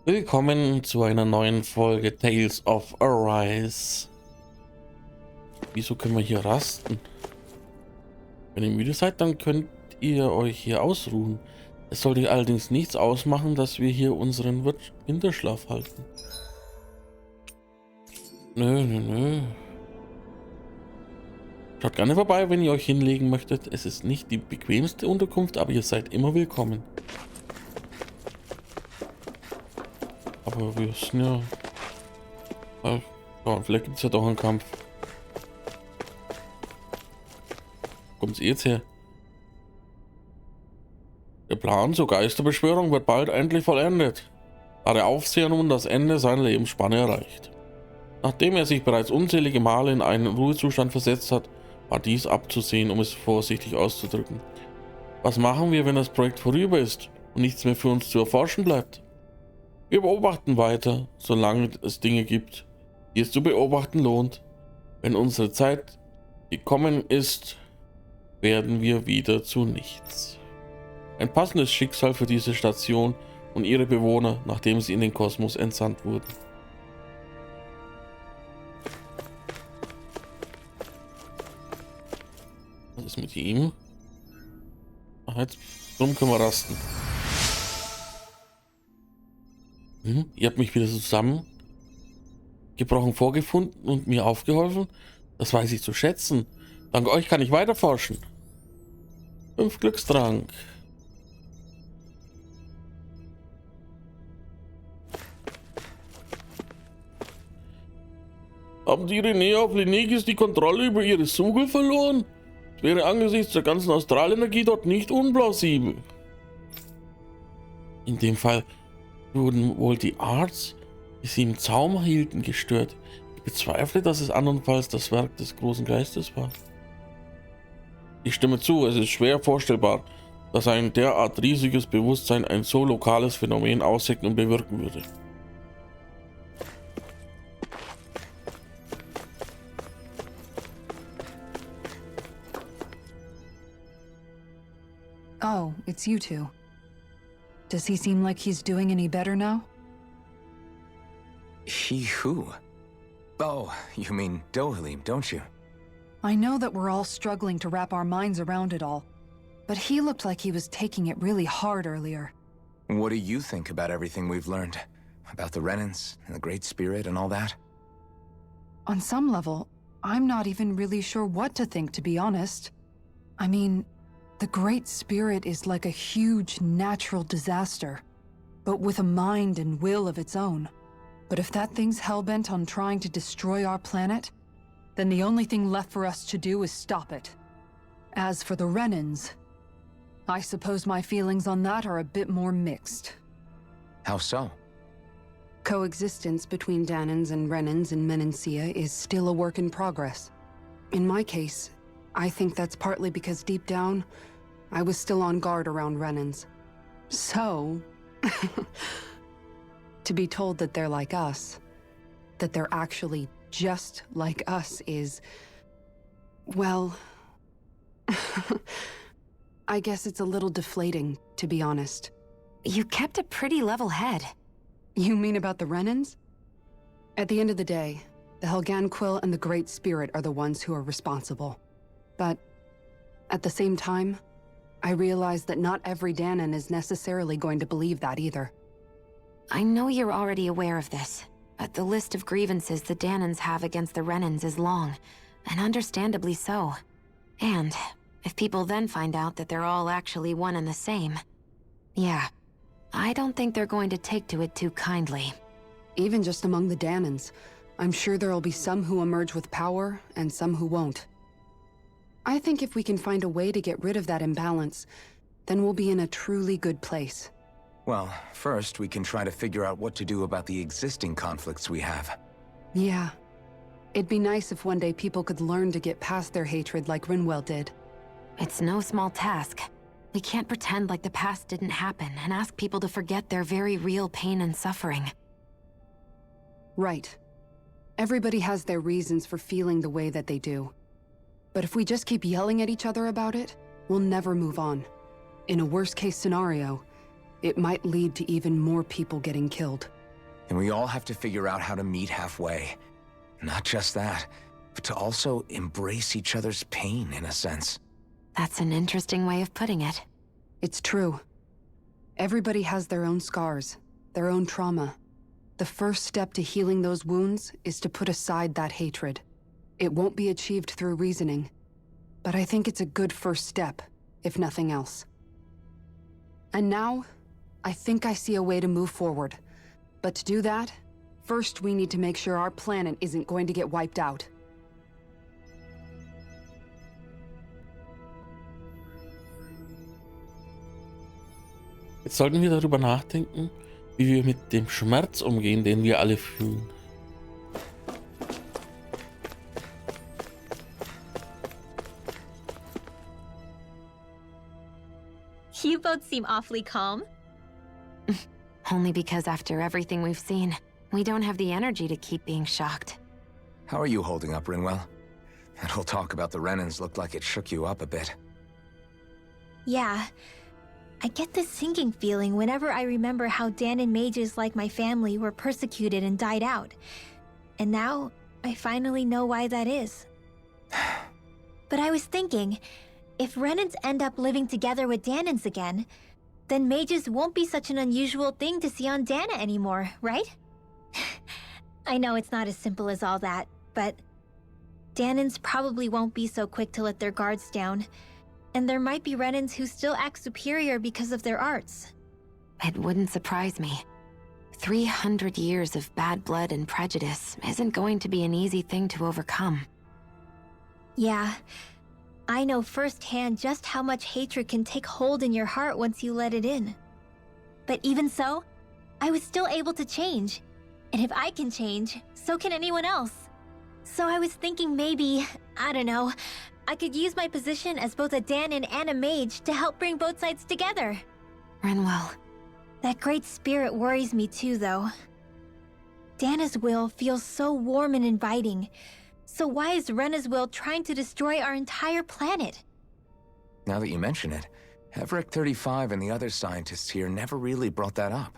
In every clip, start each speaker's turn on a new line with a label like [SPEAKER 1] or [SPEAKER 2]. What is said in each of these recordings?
[SPEAKER 1] Willkommen zu einer neuen Folge Tales of Arise. Wieso können wir hier rasten? Wenn ihr müde seid, dann könnt ihr euch hier ausruhen. Es sollte allerdings nichts ausmachen, dass wir hier unseren Winterschlaf halten. Nö. Schaut gerne vorbei, wenn ihr euch hinlegen möchtet. Es ist nicht die bequemste Unterkunft, aber ihr seid immer willkommen. Aber wir sind ja... Ja, vielleicht gibt es ja doch einen Kampf. Kommt's jetzt her? Der Plan zur Geisterbeschwörung wird bald endlich vollendet, da der Aufseher nun das Ende seiner Lebensspanne erreicht. Nachdem er sich bereits unzählige Male in einen Ruhezustand versetzt hat, war dies abzusehen, um es vorsichtig auszudrücken. Was machen wir, wenn das Projekt vorüber ist und nichts mehr für uns zu erforschen bleibt? Wir beobachten weiter, solange es Dinge gibt, die es zu beobachten lohnt. Wenn unsere Zeit gekommen ist, werden wir wieder zu nichts. Ein passendes Schicksal für diese Station und ihre Bewohner, nachdem sie in den Kosmos entsandt wurden. Was ist mit ihm? Ach, jetzt drum können wir rasten. Ihr habt mich wieder zusammengebrochen vorgefunden und mir aufgeholfen. Das weiß ich zu schätzen. Dank euch kann ich weiterforschen. 5 Glückstrank. Haben die Renee auf Lenegis die Kontrolle über ihre Suche verloren? Es wäre angesichts der ganzen Astralenergie dort nicht unplausibel. In dem Fall wurden wohl die Arts, die sie im Zaum hielten, gestört. Ich bezweifle, dass es andernfalls das Werk des großen Geistes war. Ich stimme zu, es ist schwer vorstellbar, dass ein derart riesiges Bewusstsein ein so lokales Phänomen aushecken und bewirken würde.
[SPEAKER 2] Oh, it's you two. Does he seem like he's doing any better now?
[SPEAKER 3] He who? Oh, you mean Dohalim, don't you?
[SPEAKER 2] I know that we're all struggling to wrap our minds around it all, but he looked like he was taking it really hard earlier.
[SPEAKER 3] What do you think about everything we've learned? About the Renans and the Great Spirit and all that?
[SPEAKER 2] On some level, I'm not even really sure what to think, to be honest. I mean, the Great Spirit is like a huge natural disaster, but with a mind and will of its own. But if that thing's hellbent on trying to destroy our planet, then the only thing left for us to do is stop it. As for the Renans, I suppose my feelings on that are a bit more mixed.
[SPEAKER 3] How so?
[SPEAKER 4] Coexistence between Danans and Renans in Menancia is still a work in progress. In my case, I think that's partly because deep down, I was still on guard around Renans. So, to be told that they're like us, that they're actually just like us is, well, I guess it's a little deflating, to be honest.
[SPEAKER 5] You kept a pretty level head.
[SPEAKER 4] You mean about the Renans? At the end of the day, the Helganquil and the Great Spirit are the ones who are responsible. But at the same time, I realize that not every Danan is necessarily going to believe that either.
[SPEAKER 5] I know you're already aware of this, but the list of grievances the Danans have against the Renans is long, and understandably so. And if people then find out that they're all actually one and the same, yeah, I don't think they're going to take to it too kindly.
[SPEAKER 4] Even just among the Danans, I'm sure there'll be some who emerge with power and some who won't. I think if we can find a way to get rid of that imbalance, then we'll be in a truly good place.
[SPEAKER 3] Well, first we can try to figure out what to do about the existing conflicts we have.
[SPEAKER 4] Yeah. It'd be nice if one day people could learn to get past their hatred like Rinwell did.
[SPEAKER 5] It's no small task. We can't pretend like the past didn't happen and ask people to forget their very real pain and suffering.
[SPEAKER 4] Right. Everybody has their reasons for feeling the way that they do. But if we just keep yelling at each other about it, we'll never move on. In a worst-case scenario, it might lead to even more people getting killed.
[SPEAKER 3] And we all have to figure out how to meet halfway. Not just that, but to also embrace each other's pain, in a sense.
[SPEAKER 5] That's an interesting way of putting it.
[SPEAKER 4] It's true. Everybody has their own scars, their own trauma. The first step to healing those wounds is to put aside that hatred. It won't be achieved through reasoning, but I think it's a good first step, if nothing else. And now, I think I see a way to move forward. But to do that, first we need to make sure our planet isn't going to get wiped out.
[SPEAKER 1] Jetzt sollten wir darüber nachdenken, wie wir mit dem Schmerz umgehen, den wir alle fühlen.
[SPEAKER 6] You both seem awfully calm.
[SPEAKER 5] Only because after everything we've seen, we don't have the energy to keep being shocked.
[SPEAKER 3] How are you holding up, Rinwell? That whole talk about the Renans looked like it shook you up a bit.
[SPEAKER 6] Yeah. I get this sinking feeling whenever I remember how Dan and mages like my family were persecuted and died out. And now, I finally know why that is. But I was thinking, if Renans end up living together with Danans again, then mages won't be such an unusual thing to see on Dana anymore, right? I know it's not as simple as all that, but Danans probably won't be so quick to let their guards down. And there might be Renans who still act superior because of their arts.
[SPEAKER 5] It wouldn't surprise me. 300 years of bad blood and prejudice isn't going to be an easy thing to overcome.
[SPEAKER 6] Yeah. I know firsthand just how much hatred can take hold in your heart once you let it in. But even so, I was still able to change. And if I can change, so can anyone else. So I was thinking maybe, I don't know, I could use my position as both a Danan and a mage to help bring both sides together.
[SPEAKER 5] Rinwell.
[SPEAKER 6] That great spirit worries me too, though. Dana's will feels so warm and inviting. So why is Rena's will trying to destroy our entire planet?
[SPEAKER 3] Now that you mention it, Everett 35 and the other scientists here never really brought that up.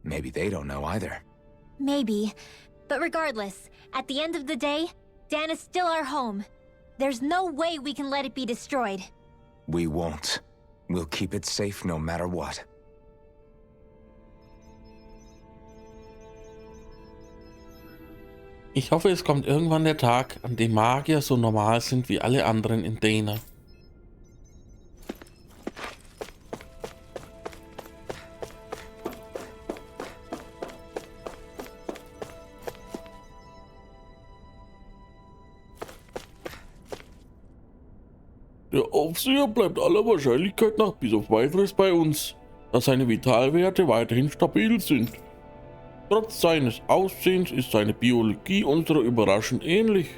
[SPEAKER 3] Maybe they don't know either.
[SPEAKER 6] Maybe. But regardless, at the end of the day, Dan is still our home. There's no way we can let it be destroyed.
[SPEAKER 3] We won't. We'll keep it safe no matter what.
[SPEAKER 1] Ich hoffe, es kommt irgendwann der Tag, an dem Magier so normal sind wie alle anderen in Dana. Der Aufseher bleibt aller Wahrscheinlichkeit nach bis auf Weiteres bei uns, da seine Vitalwerte weiterhin stabil sind. Trotz seines Aussehens ist seine Biologie unserer überraschend ähnlich.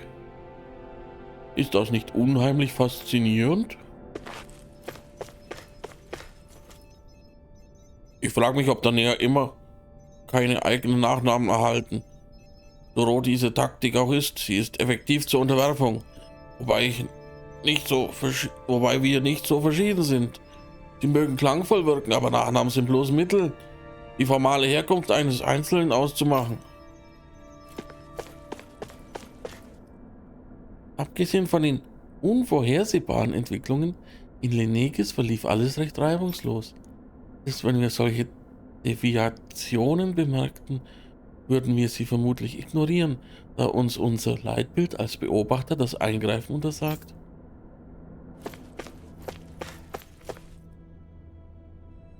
[SPEAKER 1] Ist das nicht unheimlich faszinierend? Ich frage mich, ob da näher immer keine eigenen Nachnamen erhalten. So roh diese Taktik auch ist, sie ist effektiv zur Unterwerfung, wobei wir nicht so verschieden sind. Sie mögen klangvoll wirken, aber Nachnamen sind bloß Mittel, die formale Herkunft eines Einzelnen auszumachen. Abgesehen von den unvorhersehbaren Entwicklungen in Lenegis verlief alles recht reibungslos. Selbst wenn wir solche Deviationen bemerkten, würden wir sie vermutlich ignorieren, da uns unser Leitbild als Beobachter das Eingreifen untersagt.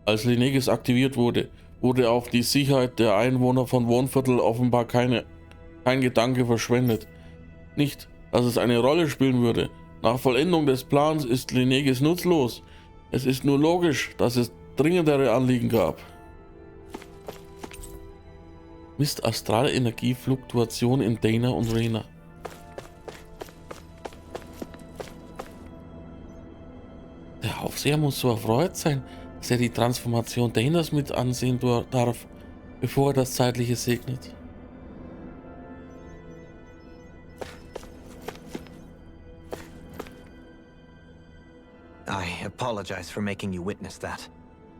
[SPEAKER 1] Als Lenegis aktiviert wurde, wurde auf die Sicherheit der Einwohner von Wohnviertel offenbar kein Gedanke verschwendet. Nicht, dass es eine Rolle spielen würde. Nach Vollendung des Plans ist Lenegis nutzlos. Es ist nur logisch, dass es dringendere Anliegen gab. Misst astrale Energiefluktuation in Dana und Rena. Der Aufseher muss so erfreut sein, dass er die Transformation Danas mit ansehen darf, bevor er das Zeitliche segnet.
[SPEAKER 7] I apologize for making you witness that.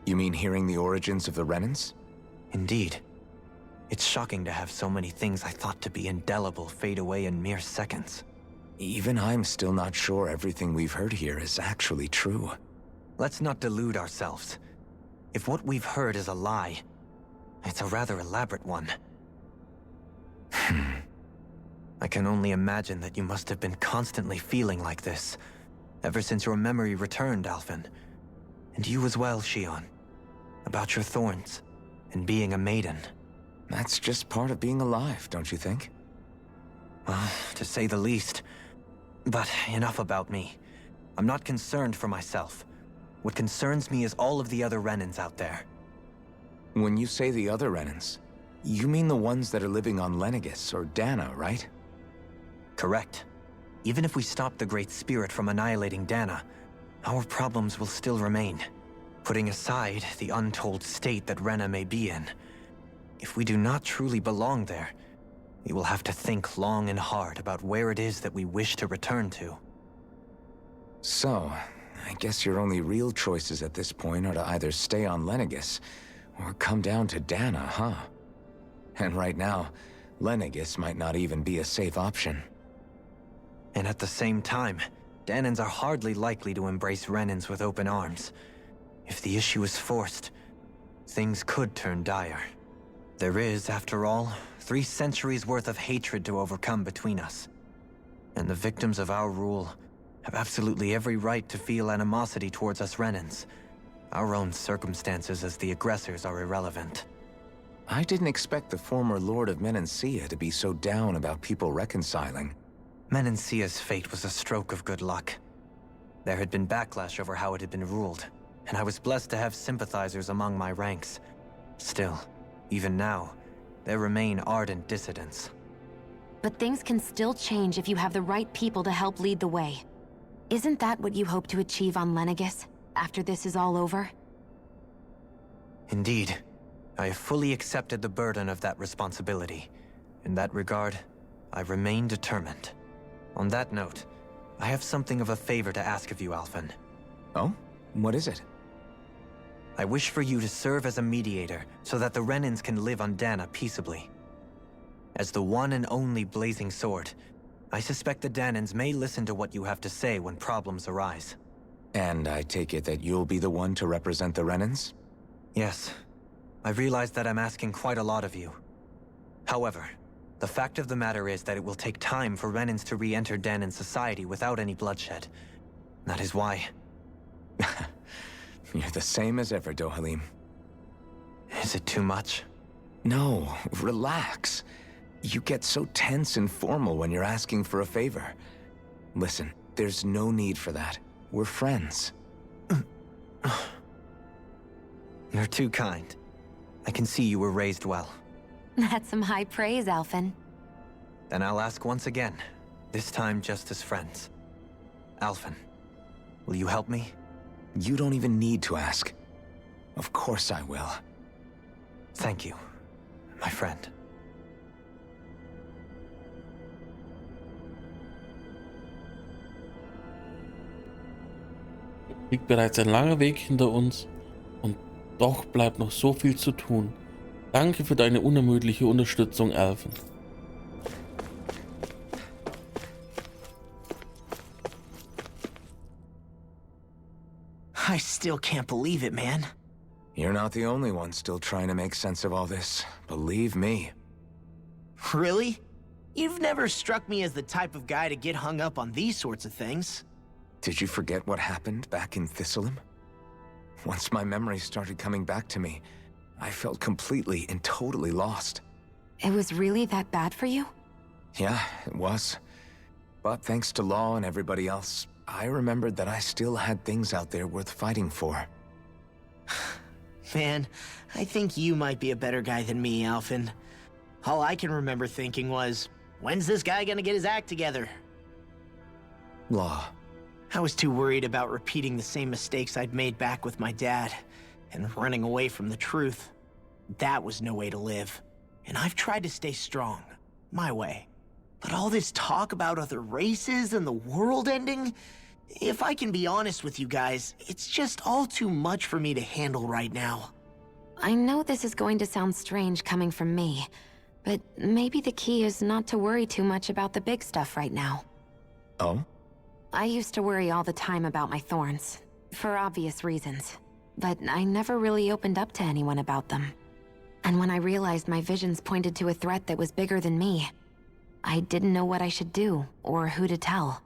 [SPEAKER 3] You mean hearing the origins of the Renans?
[SPEAKER 7] Indeed. It's shocking to have so many things I thought to be indelible fade away in mere seconds.
[SPEAKER 3] Even I'm still not sure everything we've heard here is actually true.
[SPEAKER 7] Let's not delude ourselves. If what we've heard is a lie, it's a rather elaborate one. I can only imagine that you must have been constantly feeling like this, ever since your memory returned, Alphen. And you as well, Shion. About your thorns, and being a maiden.
[SPEAKER 3] That's just part of being alive, don't you think?
[SPEAKER 7] Well, to say the least. But enough about me. I'm not concerned for myself. What concerns me is all of the other Renans out there.
[SPEAKER 3] When you say the other Renans, you mean the ones that are living on Lenegis or Dana, right?
[SPEAKER 7] Correct. Even if we stop the Great Spirit from annihilating Dana, our problems will still remain. Putting aside the untold state that Rena may be in, if we do not truly belong there, we will have to think long and hard about where it is that we wish to return to.
[SPEAKER 3] So, I guess your only real choices at this point are to either stay on Lenegis or come down to Dana, huh? And right now, Lenegis might not even be a safe option.
[SPEAKER 7] And at the same time, Danans are hardly likely to embrace Renans with open arms. If the issue is forced, things could turn dire. There is, after all, 3 centuries worth of hatred to overcome between us. And the victims of our rule have absolutely every right to feel animosity towards us Renans. Our own circumstances as the aggressors are irrelevant.
[SPEAKER 3] I didn't expect the former Lord of Menancia to be so down about people reconciling.
[SPEAKER 7] Menancia's fate was a stroke of good luck. There had been backlash over how it had been ruled, and I was blessed to have sympathizers among my ranks. Still, even now, there remain ardent dissidents.
[SPEAKER 5] But things can still change if you have the right people to help lead the way. Isn't that what you hope to achieve on Lenegis, after this is all over?
[SPEAKER 7] Indeed. I have fully accepted the burden of that responsibility. In that regard, I remain determined. On that note, I have something of a favor to ask of you, Alphen.
[SPEAKER 3] Oh? What is it?
[SPEAKER 7] I wish for you to serve as a mediator so that the Renans can live on Dana peaceably. As the one and only Blazing Sword, I suspect the Danans may listen to what you have to say when problems arise.
[SPEAKER 3] And I take it that you'll be the one to represent the Renans?
[SPEAKER 7] Yes. I realize that I'm asking quite a lot of you. However, the fact of the matter is that it will take time for Renans to re-enter Danan society without any bloodshed. That is why...
[SPEAKER 3] You're the same as ever, Dohalim.
[SPEAKER 7] Is it too much?
[SPEAKER 3] No, relax. You get so tense and formal when you're asking for a favor. Listen, there's no need for that. We're friends.
[SPEAKER 7] You're too kind. I can see you were raised well.
[SPEAKER 5] That's some high praise, Alphen.
[SPEAKER 7] Then I'll ask once again, this time just as friends. Alphen, will you help me?
[SPEAKER 3] You don't even need to ask. Of course I will.
[SPEAKER 7] Thank you, my friend.
[SPEAKER 1] Liegt bereits ein langer Weg hinter uns und doch bleibt noch so viel zu tun. Danke für deine unermüdliche Unterstützung, Alphen.
[SPEAKER 8] I still can't believe it, man.
[SPEAKER 3] You're not the only one still trying to make sense of all this. Believe me.
[SPEAKER 8] Really? You've never struck me as the type of guy to get hung up on these sorts of things.
[SPEAKER 3] Did you forget what happened back in Thistleum? Once my memories started coming back to me, I felt completely and totally lost.
[SPEAKER 5] It was really that bad for you?
[SPEAKER 3] Yeah, it was. But thanks to Law and everybody else, I remembered that I still had things out there worth fighting for.
[SPEAKER 8] Man, I think you might be a better guy than me, Alphen. All I can remember thinking was, when's this guy gonna get his act together?
[SPEAKER 3] Law.
[SPEAKER 8] I was too worried about repeating the same mistakes I'd made back with my dad, and running away from the truth. That was no way to live. And I've tried to stay strong, my way. But all this talk about other races and the world ending, If I can be honest with you guys, it's just all too much for me to handle right now.
[SPEAKER 5] I know this is going to sound strange coming from me, but maybe the key is not to worry too much about the big stuff right now.
[SPEAKER 3] Oh?
[SPEAKER 5] I used to worry all the time about my thorns, for obvious reasons, but I never really opened up to anyone about them. And when I realized my visions pointed to a threat that was bigger than me, I didn't know what I should do or who to tell.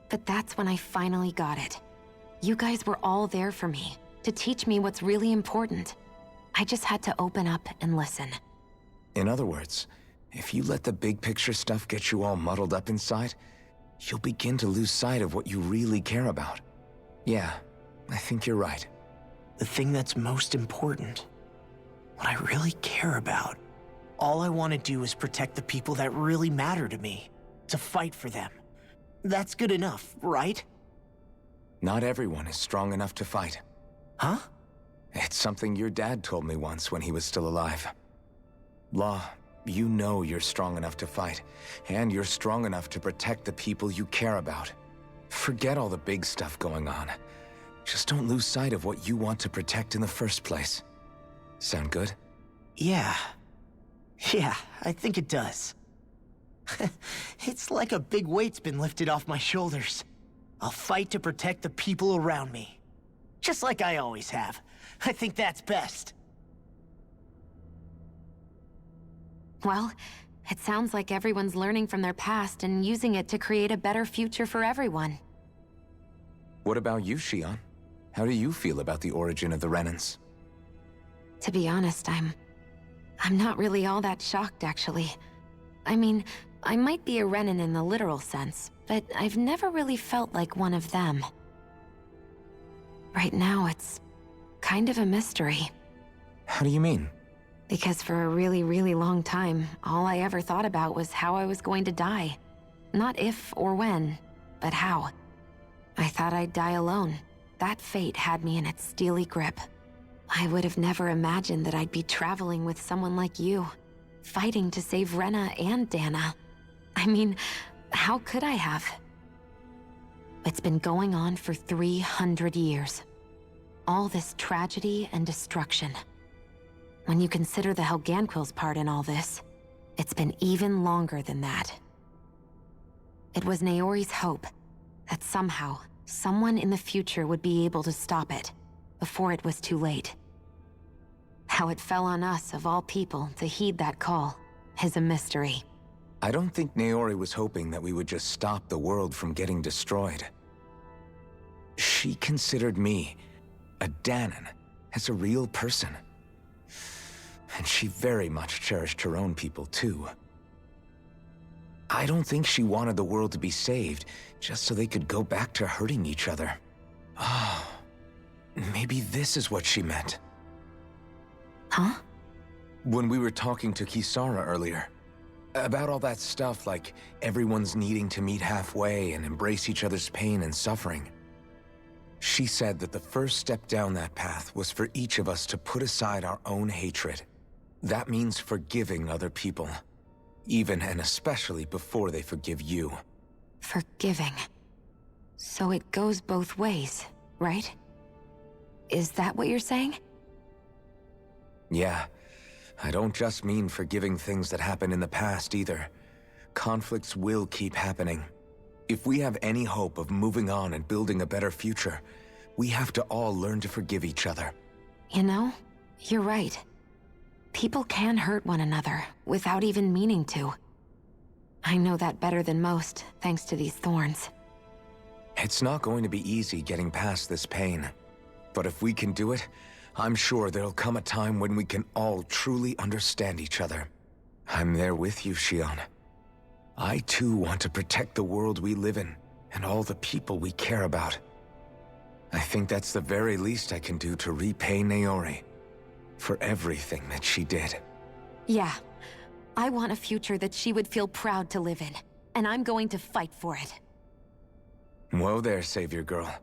[SPEAKER 5] But that's when I finally got it. You guys were all there for me, to teach me what's really important. I just had to open up and listen.
[SPEAKER 3] In other words, if you let the big picture stuff get you all muddled up inside, you'll begin to lose sight of what you really care about. Yeah, I think you're right.
[SPEAKER 8] The thing that's most important, what I really care about. All I want to do is protect the people that really matter to me, to fight for them. That's good enough, right?
[SPEAKER 3] Not everyone is strong enough to fight.
[SPEAKER 8] Huh?
[SPEAKER 3] It's something your dad told me once when he was still alive. Law, you know you're strong enough to fight, and you're strong enough to protect the people you care about. Forget all the big stuff going on. Just don't lose sight of what you want to protect in the first place. Sound good?
[SPEAKER 8] Yeah, I think it does. It's like a big weight's been lifted off my shoulders. I'll fight to protect the people around me. Just like I always have. I think that's best.
[SPEAKER 5] Well, it sounds like everyone's learning from their past and using it to create a better future for everyone.
[SPEAKER 3] What about you, Xion? How do you feel about the origin of the Renans?
[SPEAKER 5] To be honest, I'm not really all that shocked, actually. I mean, I might be a Renan in the literal sense, but I've never really felt like one of them. Right now, it's kind of a mystery.
[SPEAKER 3] How do you mean?
[SPEAKER 5] Because for a really, really long time, all I ever thought about was how I was going to die. Not if or when, but how. I thought I'd die alone. That fate had me in its steely grip. I would have never imagined that I'd be traveling with someone like you, fighting to save Rena and Dana. I mean, how could I have? It's been going on for 300 years. All this tragedy and destruction. When you consider the Helganquil's part in all this, it's been even longer than that. It was Naori's hope that somehow, someone in the future would be able to stop it, before it was too late. How it fell on us, of all people, to heed that call, is a mystery.
[SPEAKER 3] I don't think Naori was hoping that we would just stop the world from getting destroyed. She considered me, a Danan, as a real person. And she very much cherished her own people, too. I don't think she wanted the world to be saved, just so they could go back to hurting each other. Oh, maybe this is what she meant.
[SPEAKER 5] Huh?
[SPEAKER 3] When we were talking to Kisara earlier, about all that stuff like everyone's needing to meet halfway and embrace each other's pain and suffering. She said that the first step down that path was for each of us to put aside our own hatred. That means forgiving other people, even and especially before they forgive you.
[SPEAKER 5] Forgiving. So it goes both ways, right? Is that what you're saying?
[SPEAKER 3] Yeah. I don't just mean forgiving things that happened in the past either. Conflicts will keep happening. If we have any hope of moving on and building a better future, we have to all learn to forgive each other.
[SPEAKER 5] You know, you're right. People can hurt one another without even meaning to. I know that better than most, thanks to these thorns.
[SPEAKER 3] It's not going to be easy getting past this pain. But if we can do it, I'm sure there'll come a time when we can all truly understand each other. I'm there with you, Xion. I too want to protect the world we live in, and all the people we care about. I think that's the very least I can do to repay Naori for everything that she did.
[SPEAKER 5] Yeah. I want a future that she would feel proud to live in, and I'm going to fight for it.
[SPEAKER 3] Whoa there, Savior Girl.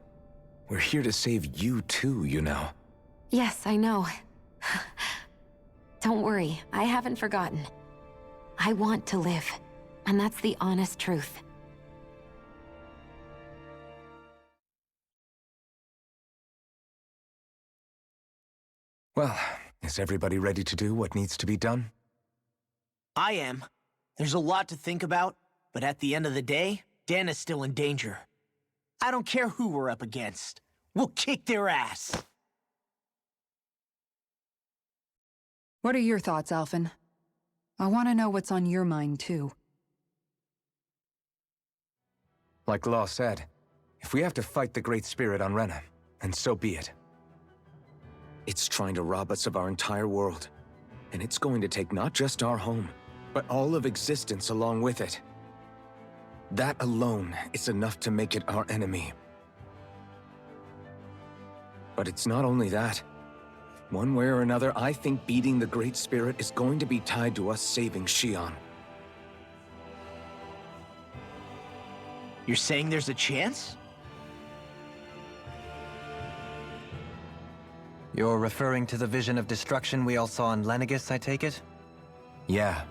[SPEAKER 3] We're here to save you too, you know.
[SPEAKER 5] Yes, I know. Don't worry, I haven't forgotten. I want to live, and that's the honest truth.
[SPEAKER 3] Well, is everybody ready to do what needs to be done?
[SPEAKER 8] I am. There's a lot to think about, but at the end of the day, Dan is still in danger. I don't care who we're up against. We'll kick their ass.
[SPEAKER 2] What are your thoughts, Alphen? I want to know what's on your mind, too.
[SPEAKER 3] Like Law said, if we have to fight the Great Spirit on Rena, then so be it. It's trying to rob us of our entire world, and it's going to take not just our home, but all of existence along with it. That alone is enough to make it our enemy. But it's not only that. One way or another, I think beating the Great Spirit is going to be tied to us saving Xion.
[SPEAKER 8] You're saying there's a chance?
[SPEAKER 7] You're referring to the vision of destruction we all saw in Lenegis, I take it?
[SPEAKER 3] Yeah.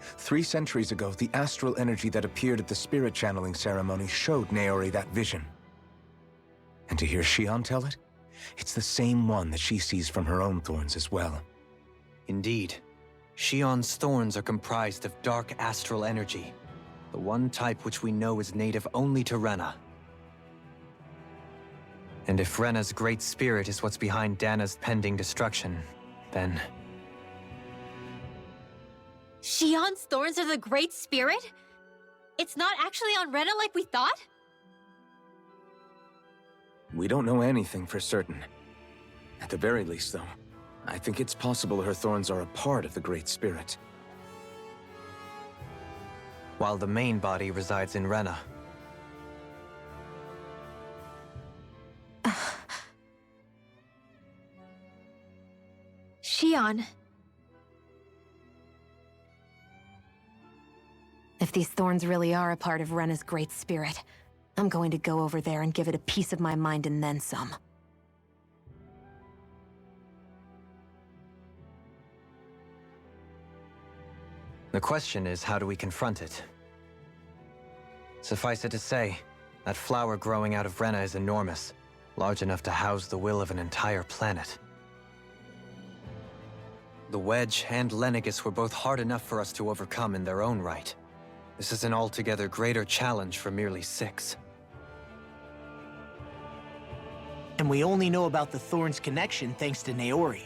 [SPEAKER 3] 3 centuries ago, the astral energy that appeared at the spirit channeling ceremony showed Naori that vision. And to hear Xion tell it, it's the same one that she sees from her own thorns as well.
[SPEAKER 7] Indeed. Xion's thorns are comprised of dark astral energy, the one type which we know is native only to Rena. And if Rena's great spirit is what's behind Dana's pending destruction, then...
[SPEAKER 6] Xion's thorns are the Great Spirit? It's not actually on Rena like we thought?
[SPEAKER 3] We don't know anything for certain. At the very least, though, I think it's possible her thorns are a part of the Great Spirit.
[SPEAKER 7] While the main body resides in Rena.
[SPEAKER 6] Xion.
[SPEAKER 5] If these thorns really are a part of Rena's great spirit, I'm going to go over there and give it a piece of my mind and then some.
[SPEAKER 7] The question is, how do we confront it? Suffice it to say, that flower growing out of Rena is enormous, large enough to house the will of an entire planet. The Wedge and Lenegis were both hard enough for us to overcome in their own right. This is an altogether greater challenge for merely 6.
[SPEAKER 8] And we only know about the Thorns connection thanks to Naori.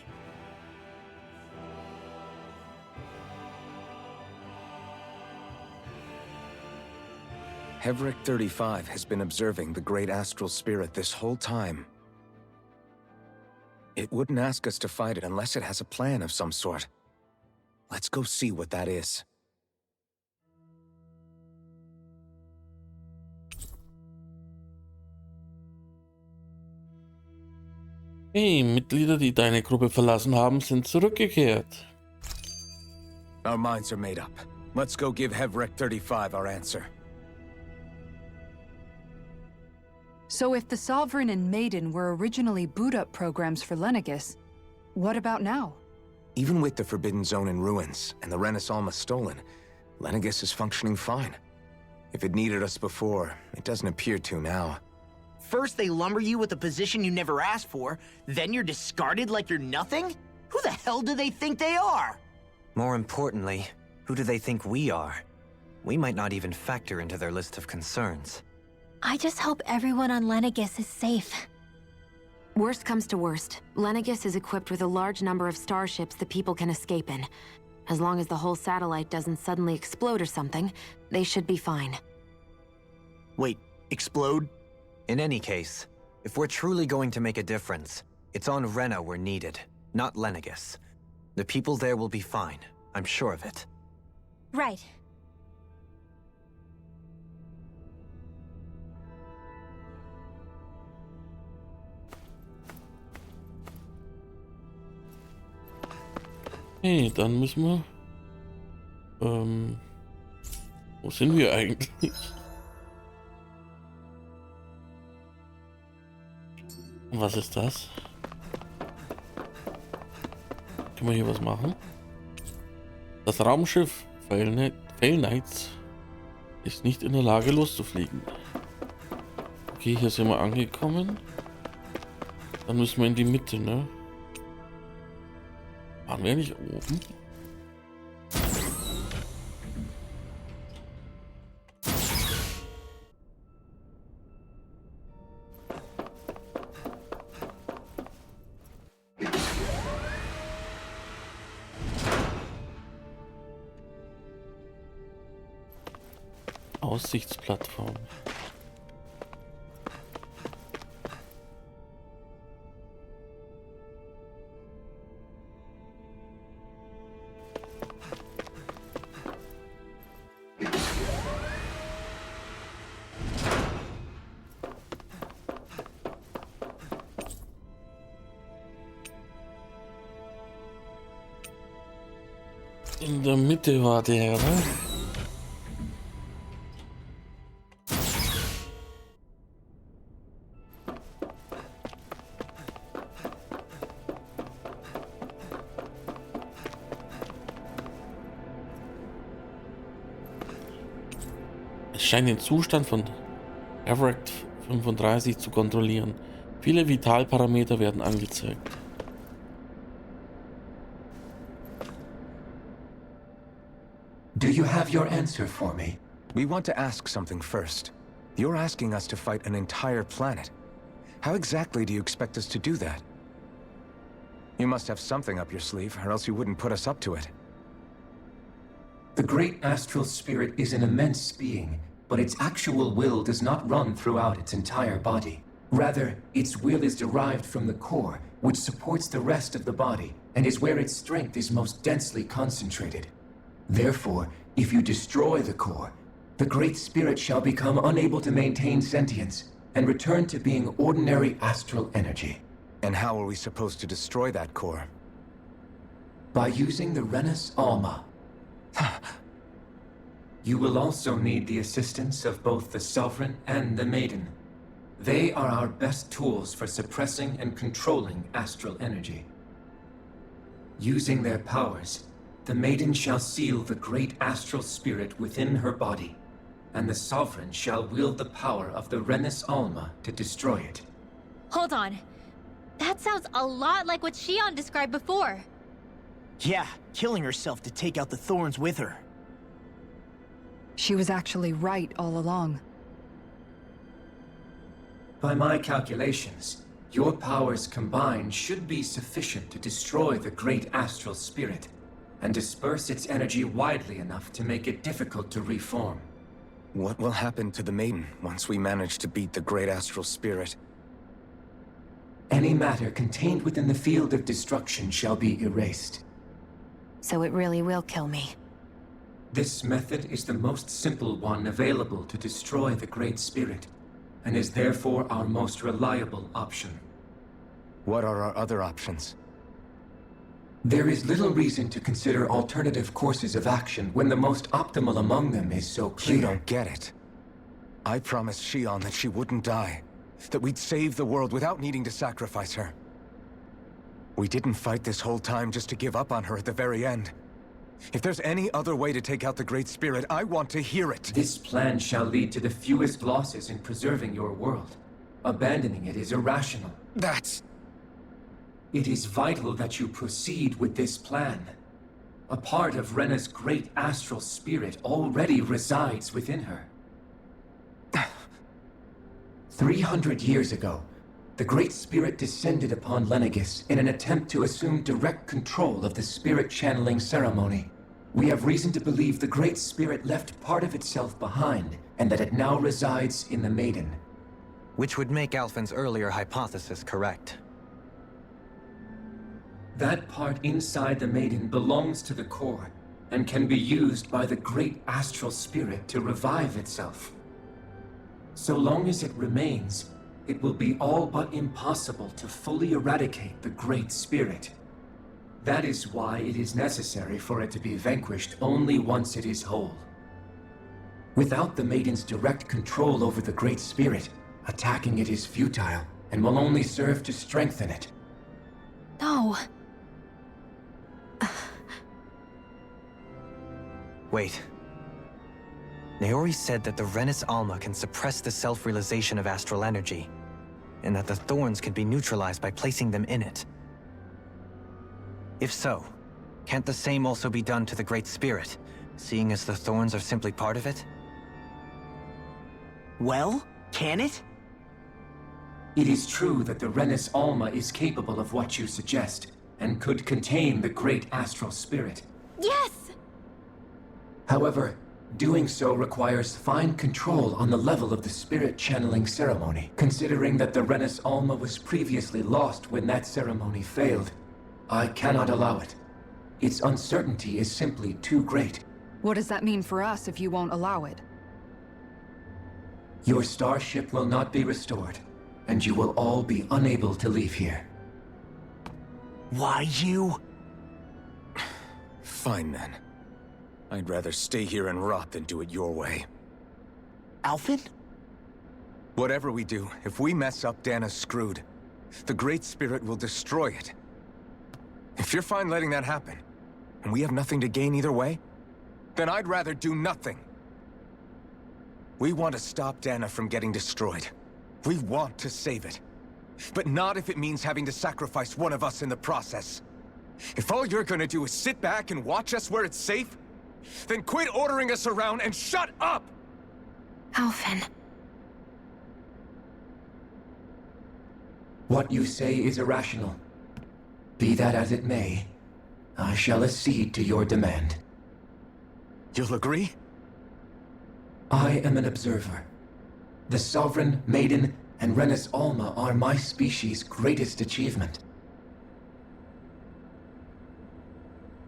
[SPEAKER 3] Hevric 35 has been observing the Great Astral Spirit this whole time. It wouldn't ask us to fight it unless it has a plan of some sort. Let's go see what that is.
[SPEAKER 1] Hey, Mitglieder, die deine Gruppe verlassen haben, sind zurückgekehrt.
[SPEAKER 3] Our minds are made up. Let's go give Hevric 35 our answer.
[SPEAKER 2] So if the Sovereign and Maiden were originally boot-up programs for Lenegis, what about now?
[SPEAKER 3] Even with the Forbidden Zone in ruins and the Renaissance stolen, Lenegis is functioning fine. If it needed us before, it doesn't appear to now.
[SPEAKER 8] First they lumber you with a position you never asked for, then you're discarded like you're nothing? Who the hell do they think they are?
[SPEAKER 7] More importantly, who do they think we are? We might not even factor into their list of concerns.
[SPEAKER 6] I just hope everyone on Lenegis is safe.
[SPEAKER 5] Worst comes to worst, Lenegis is equipped with a large number of starships the people can escape in. As long as the whole satellite doesn't suddenly explode or something, they should be fine.
[SPEAKER 8] Wait, explode?
[SPEAKER 7] In any case, if we're truly going to make a difference, it's on Rena we're needed, not Lenegis. The people there will be fine, I'm sure of it.
[SPEAKER 6] Right.
[SPEAKER 1] Hey, dann müssen wir... wo sind wir eigentlich? Was ist das? Können wir hier was machen? Das Raumschiff Fail Knights ist nicht in der Lage loszufliegen. Okay, hier sind wir angekommen. Dann müssen wir in die Mitte, ne? Waren wir nicht oben? Aussichtsplattform. In der Mitte war der, ne? Es scheint den Zustand von Everett 35 zu kontrollieren. Viele Vitalparameter werden angezeigt.
[SPEAKER 9] Do you have your answer for me?
[SPEAKER 3] We want to ask something first. You're asking us to fight an entire planet. How exactly do you expect us to do that? You must have something up your sleeve, or else you wouldn't put us up to it.
[SPEAKER 9] The great astral spirit is an immense being, but its actual will does not run throughout its entire body. Rather, its will is derived from the core, which supports the rest of the body, and is where its strength is most densely concentrated. Therefore, if you destroy the core, the Great Spirit shall become unable to maintain sentience and return to being ordinary astral energy.
[SPEAKER 3] And how are we supposed to destroy that core?
[SPEAKER 9] By using the Renus Alma. You will also need the assistance of both the Sovereign and the Maiden. They are our best tools for suppressing and controlling astral energy. Using their powers, the Maiden shall seal the great astral spirit within her body, and the Sovereign shall wield the power of the Renus Alma to destroy it.
[SPEAKER 6] Hold on. That sounds a lot like what Shion described before.
[SPEAKER 8] Yeah, killing herself to take out the thorns with her.
[SPEAKER 2] She was actually right all along.
[SPEAKER 9] By my calculations, your powers combined should be sufficient to destroy the great astral spirit and disperse its energy widely enough to make it difficult to reform.
[SPEAKER 3] What will happen to the Maiden once we manage to beat the great astral spirit?
[SPEAKER 9] Any matter contained within the field of destruction shall be erased.
[SPEAKER 5] So it really will kill me.
[SPEAKER 9] This method is the most simple one available to destroy the great spirit, and is therefore our most reliable option.
[SPEAKER 3] What are our other options?
[SPEAKER 9] There is little reason to consider alternative courses of action when the most optimal among them is so clear.
[SPEAKER 3] You don't get it. I promised Shion that she wouldn't die, that we'd save the world without needing to sacrifice her. We didn't fight this whole time just to give up on her at the very end. If there's any other way to take out the Great Spirit, I want to hear it.
[SPEAKER 9] This plan shall lead to the fewest losses in preserving your world. Abandoning it is irrational.
[SPEAKER 3] That's...
[SPEAKER 9] It is vital that you proceed with this plan. A part of Rena's great astral spirit already resides within her. 300 years ago, the Great Spirit descended upon Lenegis in an attempt to assume direct control of the spirit channeling ceremony. We have reason to believe the Great Spirit left part of itself behind, and that it now resides in the Maiden.
[SPEAKER 7] Which would make Alphen's earlier hypothesis correct.
[SPEAKER 9] That part inside the Maiden belongs to the core, and can be used by the great astral spirit to revive itself. So long as it remains, it will be all but impossible to fully eradicate the Great Spirit. That is why it is necessary for it to be vanquished only once it is whole. Without the Maiden's direct control over the Great Spirit, attacking it is futile, and will only serve to strengthen it.
[SPEAKER 5] No.
[SPEAKER 7] Wait. Naori said that the Renus Alma can suppress the self-realization of astral energy, and that the thorns can be neutralized by placing them in it. If so, Can't the same also be done to the Great Spirit, seeing as the thorns are simply part of it?
[SPEAKER 8] Well, can it?
[SPEAKER 9] It is true that the Renis Alma is capable of what you suggest, and could contain the great astral spirit.
[SPEAKER 6] Yes!
[SPEAKER 9] However, doing so requires fine control on the level of the spirit channeling ceremony. Considering that the Renis Alma was previously lost when that ceremony failed, I cannot allow it. Its uncertainty is simply too great.
[SPEAKER 2] What does that mean for us if you won't allow it?
[SPEAKER 9] Your starship will not be restored, and you will all be unable to leave here.
[SPEAKER 8] Why you?
[SPEAKER 3] Fine then. I'd rather stay here and rot than do it your way.
[SPEAKER 8] Alphen?
[SPEAKER 3] Whatever we do, if we mess up, Dana's screwed. The Great Spirit will destroy it. If you're fine letting that happen, and we have nothing to gain either way, then I'd rather do nothing. We want to stop Dana from getting destroyed. We want to save it. But not if it means having to sacrifice one of us in the process. If all you're gonna do is sit back and watch us where it's safe, then quit ordering us around and shut up!
[SPEAKER 5] Alphen.
[SPEAKER 9] What you say is irrational. Be that as it may, I shall accede to your demand.
[SPEAKER 3] You'll agree?
[SPEAKER 9] I am an observer. The Sovereign, Maiden, and Renis Alma are my species' greatest achievement.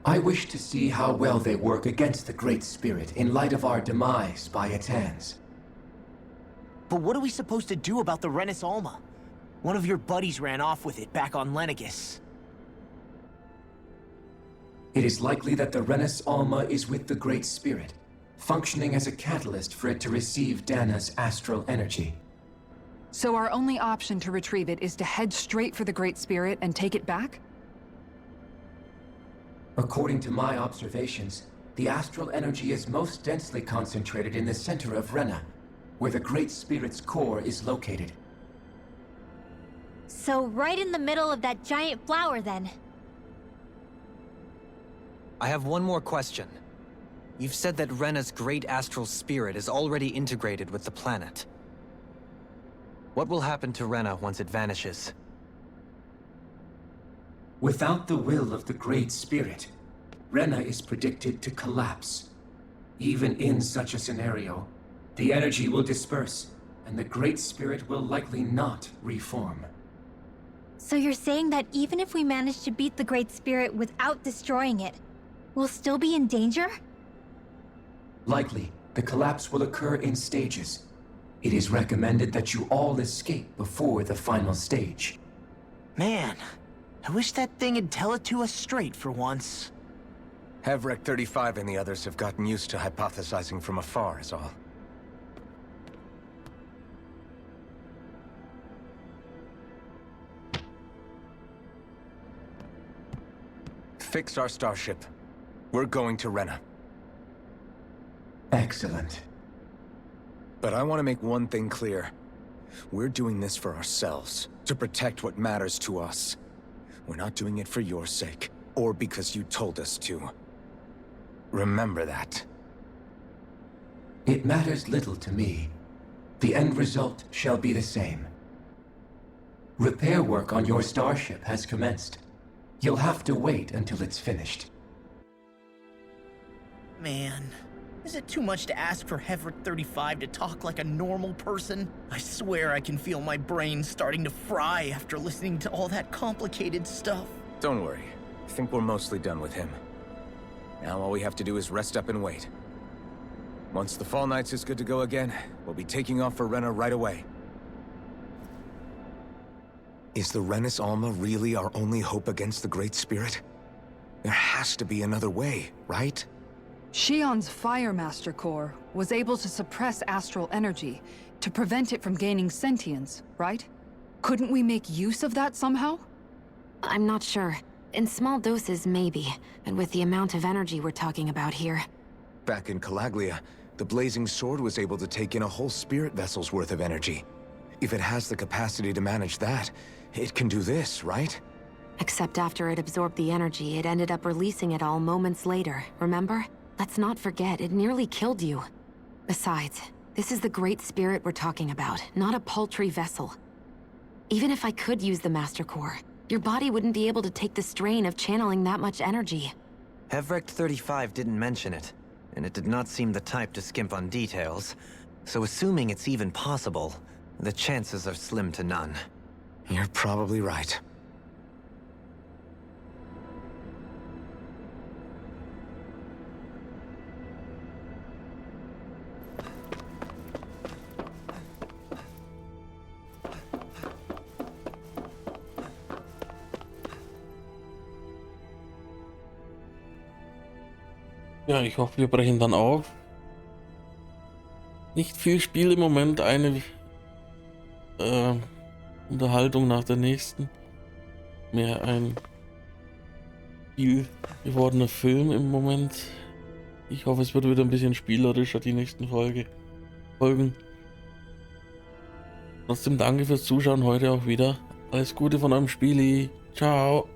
[SPEAKER 9] I wish to see how well they work against the Great Spirit in light of our demise by its hands.
[SPEAKER 8] But what are we supposed to do about the Renis Alma? One of your buddies ran off with it back on Lenegis.
[SPEAKER 9] It is likely that the Renis Alma is with the Great Spirit, functioning as a catalyst for it to receive Dana's astral energy.
[SPEAKER 2] So our only option to retrieve it is to head straight for the Great Spirit and take it back?
[SPEAKER 9] According to my observations, the astral energy is most densely concentrated in the center of Rena, where the Great Spirit's core is located.
[SPEAKER 6] So right in the middle of that giant flower, then.
[SPEAKER 7] I have one more question. You've said that Rena's great astral spirit is already integrated with the planet. What will happen to Rena once it vanishes?
[SPEAKER 9] Without the will of the Great Spirit, Rena is predicted to collapse. Even in such a scenario, the energy will disperse, and the Great Spirit will likely not reform.
[SPEAKER 6] So you're saying that even if we manage to beat the Great Spirit without destroying it, we'll still be in danger?
[SPEAKER 9] Likely, the collapse will occur in stages. It is recommended that you all escape before the final stage.
[SPEAKER 8] Man, I wish that thing would tell it to us straight for once.
[SPEAKER 3] Hevrek 35 and the others have gotten used to hypothesizing from afar is all. Fix our starship. We're going to Rena.
[SPEAKER 9] Excellent.
[SPEAKER 3] But I want to make one thing clear. We're doing this for ourselves, to protect what matters to us. We're not doing it for your sake, or because you told us to. Remember that.
[SPEAKER 9] It matters little to me. The end result shall be the same. Repair work on your starship has commenced. You'll have to wait until it's finished.
[SPEAKER 8] Man, is it too much to ask for Hevrek 35 to talk like a normal person? I swear I can feel my brain starting to fry after listening to all that complicated stuff.
[SPEAKER 3] Don't worry. I think we're mostly done with him. Now all we have to do is rest up and wait. Once the Fall Knights is good to go again, we'll be taking off for Rena right away. Is the Renis Alma really our only hope against the Great Spirit? There has to be another way, right?
[SPEAKER 2] Shion's Firemaster core was able to suppress astral energy to prevent it from gaining sentience, right? Couldn't we make use of that somehow?
[SPEAKER 5] I'm not sure. In small doses, maybe. And with the amount of energy we're talking about here.
[SPEAKER 3] Back in Calaglia, the Blazing Sword was able to take in a whole spirit vessel's worth of energy. If it has the capacity to manage that, it can do this, right?
[SPEAKER 5] Except after it absorbed the energy, it ended up releasing it all moments later, remember? Let's not forget, it nearly killed you. Besides, this is the Great Spirit we're talking about, not a paltry vessel. Even if I could use the Master Core, your body wouldn't be able to take the strain of channeling that much energy.
[SPEAKER 7] Hevrect 35 didn't mention it, and it did not seem the type to skimp on details. So assuming it's even possible, the chances are slim to none.
[SPEAKER 3] You're probably right.
[SPEAKER 1] Ja, ich hoffe, wir brechen dann auf. Nicht viel Spiel im Moment, eine Unterhaltung nach der nächsten. Mehr ein viel gewordener Film im Moment. Ich hoffe, es wird wieder ein bisschen spielerischer, die nächsten Folgen. Trotzdem danke fürs Zuschauen heute auch wieder. Alles Gute von eurem Spieli. Ciao.